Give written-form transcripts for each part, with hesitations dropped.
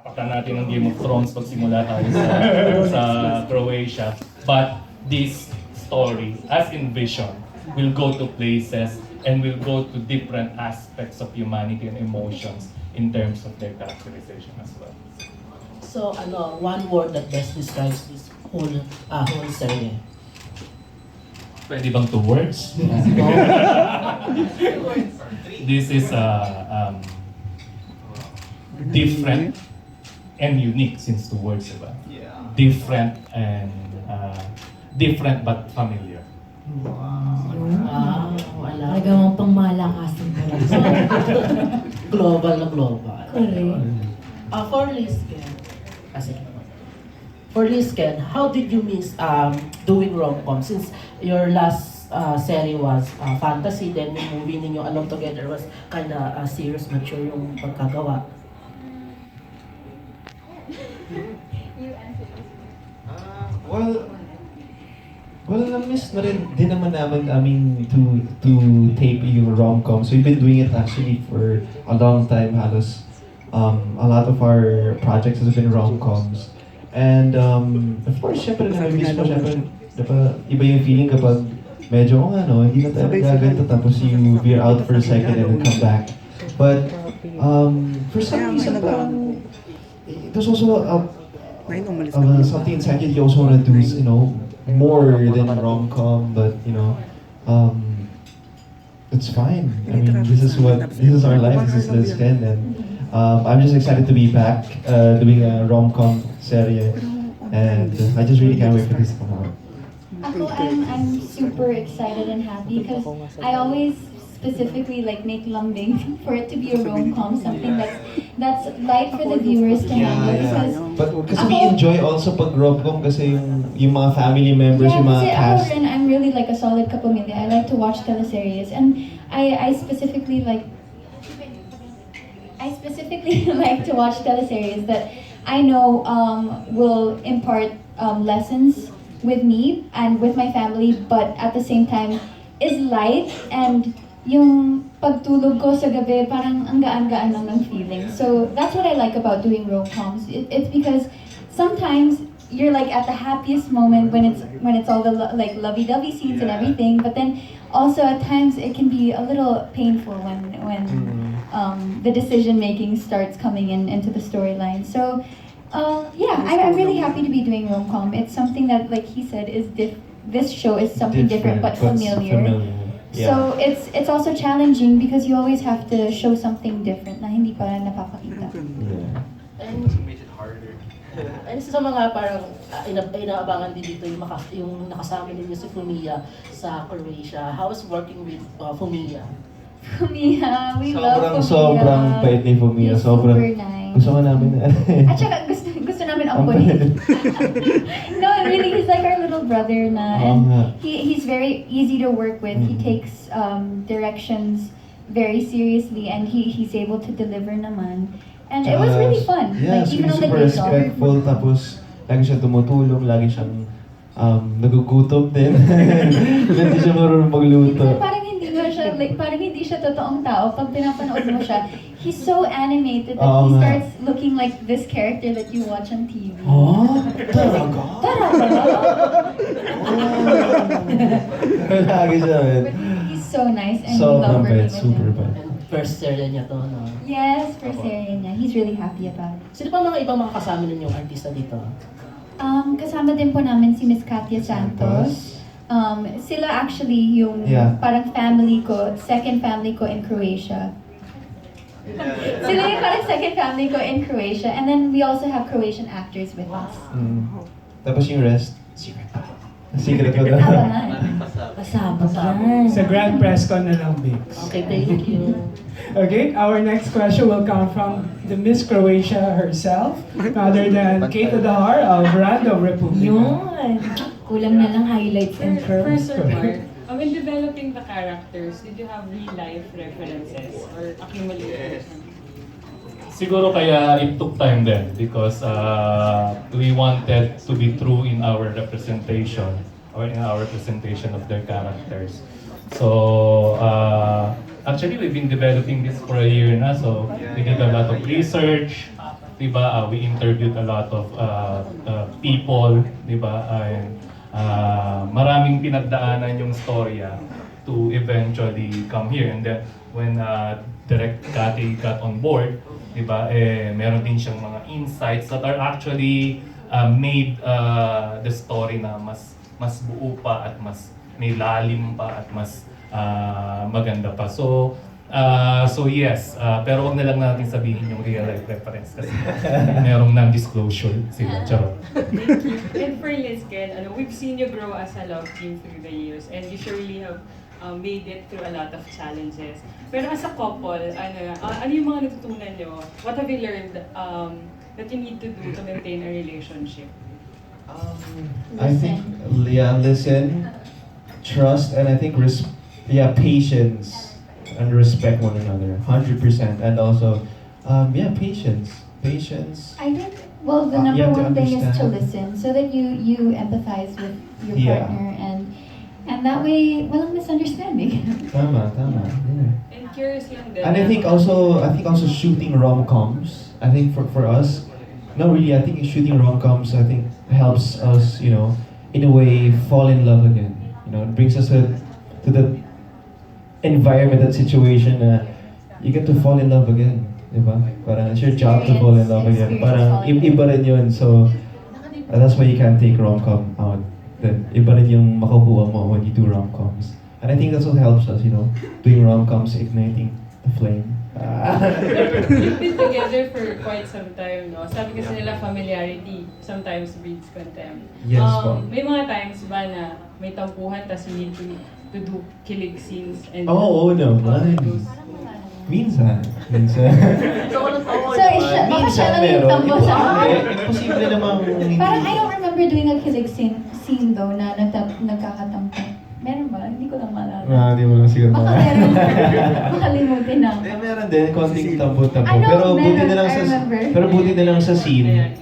Paka natin ng Game of Thrones pagsimula tayo sa Croatia. But this story, as envisioned, will go to places and will go to different aspects of humanity and emotions in terms of their characterization as well. So, one word that best describes this whole series. Pwede bang 2 words? This is different and unique since 2 words, diba? Yeah. Different but familiar. Wala. Nagawang pangmalakasan ko lang. Global na global. Correct. For Lizken, how did you miss doing rom-com? Since your last series was fantasy, then yung movie ninyo Alone Together was kinda serious, mature yung pagkagawa. Well, na-miss na rin din naman namin, to tape yung rom-com. So we've been doing it actually for a long time, halos. A lot of our projects has been rom-coms. And of course, syempre na-miss mo, syempre, diba, iba yung feeling kapag medyo, hindi na tayo nagaganto, tapos we're out for a second and then come back. But for some reason, parang, it was also something inside you also want to do is, more than rom-com, but it's fine. I mean, this is our life, this is Lizken, and I'm just excited to be back doing a rom-com series, and I just really can't wait for this to come out. I'm super excited and happy because I always specifically make lambing for it to be a rom-com, something that's light for the viewers to handle because But kasi we enjoy also pag rom-com kasi yung mga family members, yung mga kasi cast. ako rin, I'm really like a solid kapamilya. I like to watch teleseries and I specifically like like to watch teleseries that I know will impart lessons with me and with my family, but at the same time is light, and yung pagtulog ko sa gabi parang ang gaan-gaan lang ng feeling. So that's what I like about doing rom-coms. It's because sometimes you're at the happiest moment when it's all the lovey-dovey scenes and everything, but then also at times it can be a little painful when the decision making starts coming into the storyline. So I'm really happy to be doing rom-com. It's something that, like he said, this show is something different but familiar. Yeah. So it's also challenging because you always have to show something different na hindi pa napapakita. Yeah. And Makes it harder. And isa sa mga parang inaabangan din dito yung nakasama ninyo si Fumiya sa Croatia. How was working with Fumiya? Fumiya, we love Fumiya. Sobrang bait ni Fumiya. He's Sobrang super nice. gusto ka namin. At saka gusto namin ampunin. No, really, he's like our little brother na. And he's very easy to work with. He takes directions very seriously and he's able to deliver naman. And it was really fun. Yeah, Even on the super day job. respectful, tapos lagi siya tumutulong, lagi siyang nagugutom din. Hindi siya marunong magluto. Parang hindi siya totoong tao. Pag pinapanood mo siya, he's so animated that Oo he nga. starts looking like this character that you watch on TV. Oh, talaga? Lagi siya, man. But he's so nice and we Sobrang love working bait, with super him. bait. And first series niya to, no? Yes, for Syria niya. He's really happy about it. Sino pa mga ibang mga kasama ninyong artista dito? Kasama din po namin si Miss Katia Santos. Sila actually yung Yeah. parang family ko, second family ko in Croatia. Sila yung parang second family ko in Croatia. And then we also have Croatian actors with us. Tapos yung rest, secret pa. Secret pa daw. Abangan. Kasama yan. Sa Grand Press Con na lang, Bix. Okay, thank you. Okay, our next question will come from the Miss Croatia herself, other than Kate Adahar of Random Republic. Yun. Kulang na lang highlights and curves. First remark, when developing the characters, did you have real-life references or accumulated? Siguro kaya it took time then because we wanted to be true in our representation or in our representation of their characters. So actually we've been developing this for a year na, so we did a lot of research di ba, we interviewed a lot of people, di ba, and maraming pinagdaanan yung storya to eventually come here. And then when Direct Kati got on board, di ba, meron din siyang mga insights that are actually made the story na mas buo pa at mas may lalim pa at mas maganda pa. So yes, pero wag na lang natin sabihin yung real life reference kasi merong non-disclosure sila. Charot. And for Liz Ken, we've seen you grow as a love team through the years, and you surely have made it through a lot of challenges. Pero as a couple, ano yung mga natutunan nyo? What have you learned that you need to do to maintain a relationship? I think, listen, trust, and I think patience and respect one another, 100%, and also, patience. I think, well, the You number have to one thing is to understand. listen, so that you empathize with your Yeah. partner, and that way, walang misunderstanding. Tama. Yeah. And curious lang din. And I think also shooting rom-coms. I think for us, not really. I think shooting rom-coms, I think, helps us, in a way, fall in love again. It brings us to the environment, that situation, you get to fall in love again, diba? Parang it's your job to fall in love again. Parang iba rin yun. So that's why you can't take rom-com out. Then iba rin yung makukuha mo when you do rom-coms. And I think that's what helps us, doing rom-coms, igniting the flame. You've been together for quite some time, no? Sabi kasi nila familiarity sometimes breeds contempt. Yes, po. May mga times ba na may tampuhan tas you need to do kilig scenes and Oo naman. those- Minsan. So, baka siya lang yung tampo sa akin. Imposible namang hindi. Parang I don't remember doing a kilig scene though, na nagkakatampo. Meron ba? Hindi ko lang maalala. Hindi mo lang siguro Baka meron. Makalimutin na. Meron din, konting tampo-tampo. I know, Pero buti meron, na lang I sa remember. pero buti na lang sa Ayan. scene.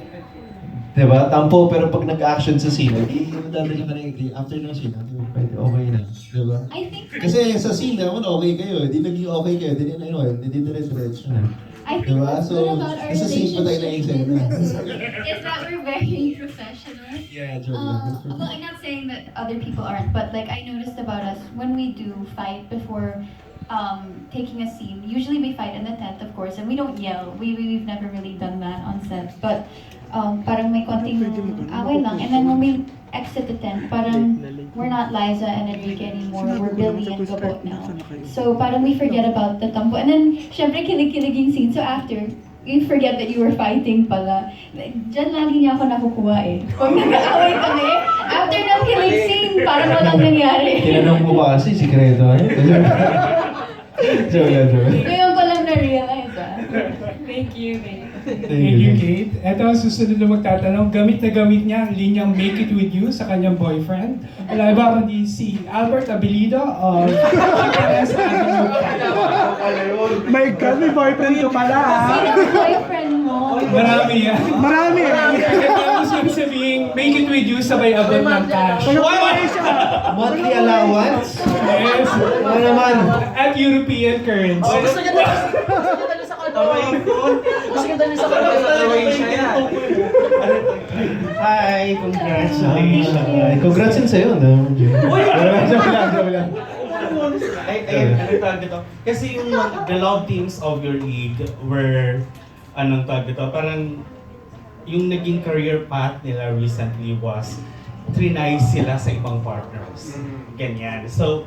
Diba? Tampo, pero pag nag-action sa scene, madadali ka na after ng scene, okay na. Diba? I think Kasi sa scene naman, okay kayo. Hindi naging okay kayo. Hindi dire-diretso na. I think Diba? what's So, good about our nasa scene pa tayo relationship na is that we're very professional. Yeah, joke lang. Well, I'm not saying that other people aren't, but like I noticed about us when we do fight before taking a scene. Usually we fight in the tent, of course, and we don't yell. We've never really done that on set, but parang may konting away lang. And then when we exit the tent, parang we're not Liza and Enrique anymore. We're Billy and Gabot now. So parang we forget about the tampo. And then syempre kilig-kiliging scene. So after, you forget that you were fighting pala. Diyan lagi niya ako nakukuha eh. Pag nag-aaway kami, after ng kilig scene, parang walang nangyari. Tinanong mo ba kasi, sikreto? Joke lang. Ngayon ko lang na-realize Thank you. Thank you, Kate. Ito ang susunod na magtatanong. Gamit na gamit niya ang linyang Make It With You sa kanyang boyfriend. Wala ba kundi si Albert Abilido o Chicanes Avenue. My God, may boyfriend ko pala Sino ang boyfriend mo? Marami yan. Marami. Tapos yung sabihin, Make It With You sabay abot ng cash. Monthly allowance? Yes. Ano naman? At European currency. Hi, congratulations. Congrats din sa'yo, no? Joke lang. Ano tawag dito? Kasi yung the love teams of your league were, anong tawag dito, parang yung naging career path nila recently was trinay sila sa ibang partners. Ganyan. So,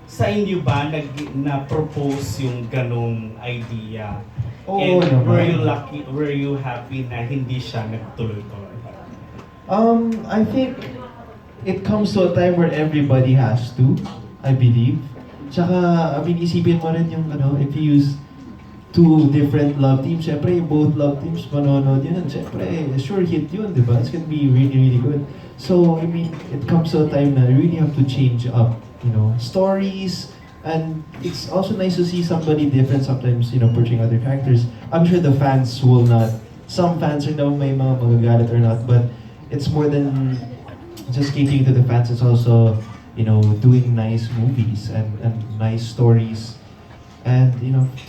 sa inyo ba na-propose yung ganong idea? Oo And naman. were you happy na hindi siya nagtuloy-tuloy? I think it comes to a time where everybody has to, I believe. Tsaka, isipin mo rin yung, if you use two different love teams, syempre, both love teams manonood yun, and syempre, sure hit yun, di ba? It's gonna be really, really good. So, it comes to a time na you really have to change up, stories, and it's also nice to see somebody different sometimes, portraying other characters. I'm sure the fans will not, some fans are naman may mga magagalit or not, but it's more than just catering to the fans, it's also, doing nice movies and nice stories. And,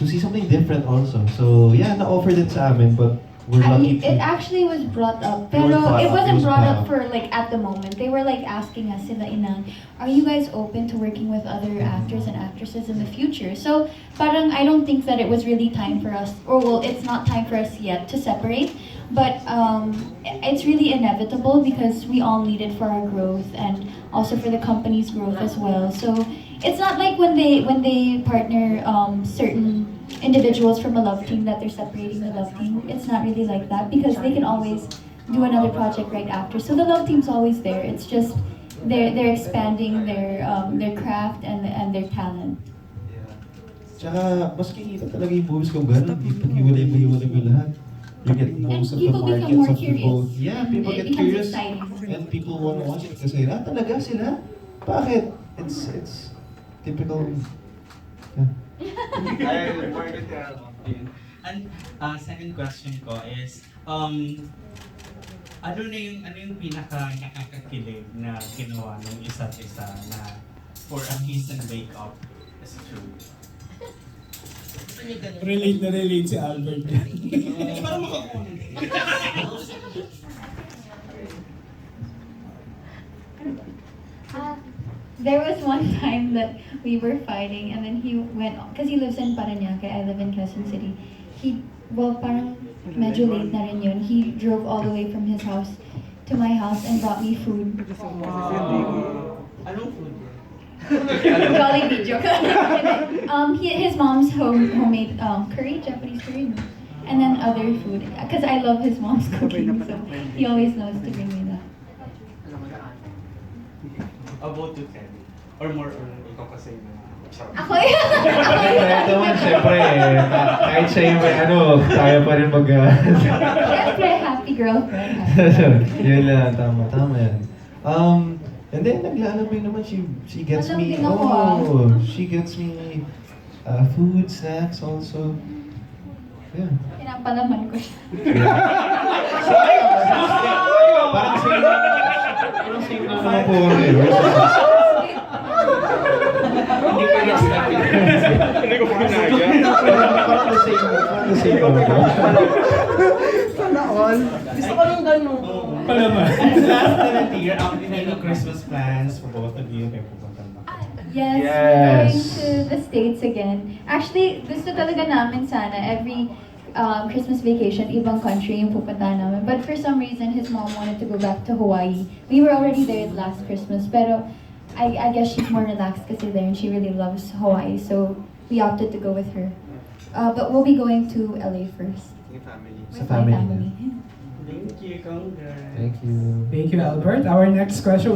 to see something different also. So, yeah, na-offer din sa amin, but we're lucky It to... actually was brought up, It was pero brought it up, wasn't brought brought up up. for like at the moment. They were like asking us sila inang, are you guys open to working with other actors and actresses in the future? So parang I don't think that it was really time for us, or well, it's not time for us yet to separate. But it's really inevitable because we all need it for our growth and also for the company's growth as well. So it's not like when they partner certain individuals from a love team that they're separating the love team. It's not really like that because they can always do another project right after. So the love team's always there. It's just they're expanding their craft and their talent. Tsaka, mas kikita talaga yung movies kung gano'n. Pag-iwalay mo lahat. You get most of the people become markets more of the curious. both. Yeah, people It get becomes curious. exciting. And people want to watch it kasi, talaga sila? Bakit? It's typical. Yeah. And second question ko is, ano yung pinaka nakakakilig na ginawa ng isa't isa na for a kiss and wake up is true? Relate na relate si Albert. Parang makakunin. There was one time that we were fighting and then he went, because he lives in Parañaque, I live in Quezon City. Parang medyo late na rin yun. He drove all the way from his house to my house and brought me food. Anong food? Jollibee joke. His mom's homemade curry, Japanese curry, no? And then other food. Because I love his mom's cooking, so he always knows to bring me that. About you, Kelly? Or more on ikaw kasi na sarap. Ako yun! Ito naman, syempre, kahit siya yung may kaya pa rin mag... Siyempre, happy girlfriend. Yun lang, tama yan. And then, naglalambing naman, she gets me, Malambing ako, she gets me food, snacks also. Yeah. Pinapalaman ko siya. Parang sa'yo na naman po kami. Hindi ko na-expect. Hindi ko pinagaya. Parang the same. Sana all. Gusto ko nung gano'n. Palaman. And last na year, any Christmas plans for both of you? May pupuntan ba? Yes, Yes. we're going to the States again. Actually, gusto talaga namin sana every Christmas vacation, ibang country yung pupuntahan namin. But for some reason, his mom wanted to go back to Hawaii. We were already there last Christmas, pero I guess she's more relaxed kasi there and she really loves Hawaii. So we opted to go with her. But we'll be going to LA first. Sa With my family. family. Thank you, congrats. Thank you. Thank you, Albert. Our next question